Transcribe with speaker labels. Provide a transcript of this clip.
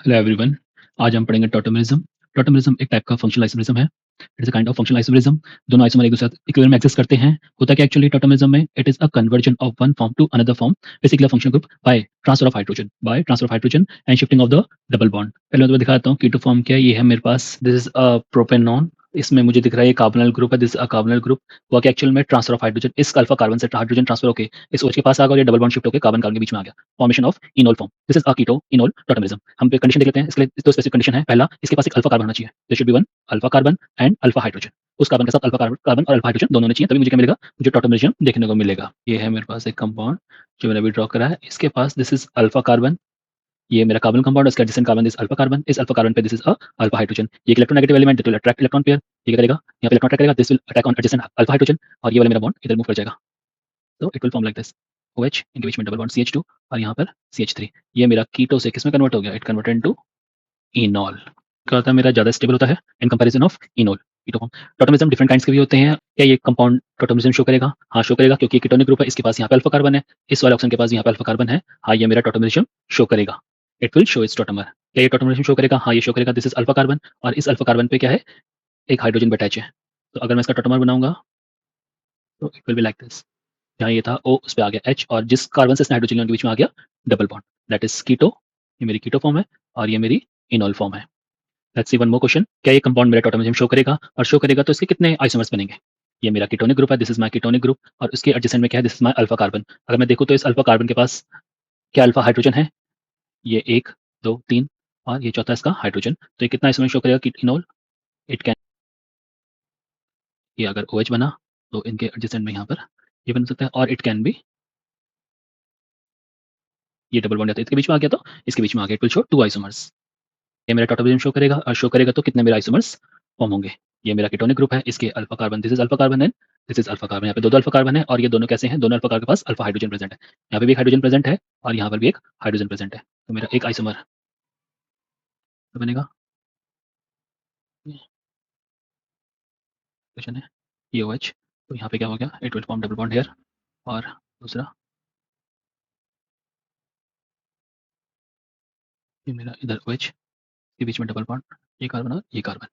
Speaker 1: Hello everyone. आज हम पढ़ेंगे टॉटमिज्म। टॉटमिज्म एक टाइप का फंक्शनल आइसोमेरिज्म है। It is a kind of functional isomerism. दोनों आइसोमर एक दूसरे के साथ इक्विलिब्रियम में एक्सिस्ट करते हैं। होता क्या एक्चुअली टॉटमिज्म में, it is a conversion of one form to another form, basically a functional group by transfer of hydrogen and shifting of the double bond. पहले मैं तुम्हें दिखाता हूँ कीटो फॉर्म क्या है। ये है मेरे पास, दिस इज अ प्रोपेनॉन। इसमें मुझे दिख रहा है ये कार्बोनल ग्रुप है, दिस अ कार्बोनल ग्रुप। हुआ कि एक्चुअल में ट्रांसफर ऑफ हाइड्रोजन, इस अल्फा कार्बन से हाइड्रोजन ट्रांसफर होकर इस OH के पास आ गया और ये डबल बॉन्ड शिफ्ट होकर कार्बन कार्बन के बीच में आ गया। Formation of enol form, this is a keto enol tautomerism. हम पे कंडीशन देख लेते हैं इसके लिए। दो स्पेसिफिक कंडीशन है। पहला, इसके पास एक अल्फा कार्बन होना चाहिए, there should be one alpha carbon and alpha hydrogen. उस कार्बन के साथ अल्फा कार्बन कार्बन और अल्फा हाइड्रोजन दोनों होने चाहिए, तभी मुझे क्या मिलेगा, मुझे टॉटमिज्म देखने को मिलेगा। ये है मेरे पास एक कंपाउंड जो मैंने अभी ड्रॉ करा है। इसके पास दिस इज अल्फा कार्बन, ये मेरा कार्बन कंपाउंड, इसका adjacent carbon this alpha carbon, इस अल्फा कार्बन पे this is a alpha hydrogen. ये एक इलेक्ट्रोनेगेटिव एलिमेंट, तो अट्रैक्ट इलेक्ट्रॉन पेयर। ये क्या करेगा, यहाँ पे इलेक्ट्रॉन अट्रैक्ट करेगा, this will attack on adjacent alpha hydrogen और ये वाला मेरा बॉन्ड इधर मूव कर जाएगा। तो it will form like this, OH इनके बीच में डबल बॉन्ड CH2 और यहाँ पर CH3। ये मेरा कीटो से किसमें कन्वर्ट हो गया, इट कन्वर्टेड इनटू इनॉल। क्या होता है, मेरा ज़्यादा स्टेबल होता है in comparison of enol. Keto form. Tautomerism different kinds के भी होते हैं। क्या ये कंपाउंड टोटमिज्म शो करेगा? हाँ शो करेगा, क्योंकि कीटोनिक ग्रुप है, इसके पास यहाँ पे अल्फा कार्बन है, इस वाले ऑप्शन के पास यहाँ पे अल्फा कार्बन है। हाँ ये मेरा टोटमिज्म शो करेगा, इट विल शो इट्स टोटमर। क्या ये टोटमिज्म शो करेगा? हाँ ये शो करेगा, दिस इज अल्फा कार्बन और इस अल्फा कार्बन पे क्या है, एक हाइड्रोजन अटैच है। तो अगर मैं इसका टोटमर बनाऊंगा तो it will be like this. जहाँ ये था O, उस पे आ गया H और जिस कार्बन से इसने हाइड्रोजन लिया उनके बीच में आ गया डबल बॉन्ड, दैट इज कीटो। ये मेरी कीटो फॉर्म है और ये मेरी इनॉल फॉर्म है। Let's see one more question. क्या ये कंपाउंड मेरा टोटमिज्म शो करेगा? और शो करेगा तो इसके कितने आइसोमर्स बनेंगे? ये मेरा कीटोनिक ग्रुप है, this is my ketonic group और इसके एडजेसेंट में क्या है, this is my alpha carbon. अगर मैं देखूं तो इस अल्फा कार्बन के पास क्या अल्फा हाइड्रोजन है, ये एक, दो, तीन और ये चौथा इसका हाइड्रोजन। तो ये कितना आइसोमर शो करेगा कीटोनॉल? इट कैन, ये अगर OH बना तो इनके एडजेसेंट में यहाँ पर ये बन सकता है और इट कैन बी, ये डबल बॉन्ड आता है इसके बीच में आ गया तो इसके बीच में आ गया, it will show to isomers. ये मेरा टोटमिज्म शो करेगा और शो करेगा तो कितने मेरे आइसोमर्स फॉर्म होंगे। ये मेरा कीटोनिक ग्रुप है, इसके alpha carbon, this is alpha carbon and this is alpha carbon. यहाँ पे दो दो अल्फा कार्बन है और ये दोनों कैसे हैं, दोनों अल्फा कार्बन के पास अल्फा हाइड्रोजन प्रेजेंट है। यहाँ पे भी एक हाइड्रोजन प्रेजेंट है और यहाँ पर भी एक हाइड्रोजन प्रेजेंट है। तो मेरा एक आइसोमर तो बनेगा, ये क्वेश्चन है, ये OH। तो यहाँ पे क्या हो गया, it will form double bond here और दूसरा ये मेरा इधर OH के बीच में डबल बॉन्ड, ये कार्बन और ये कार्बन।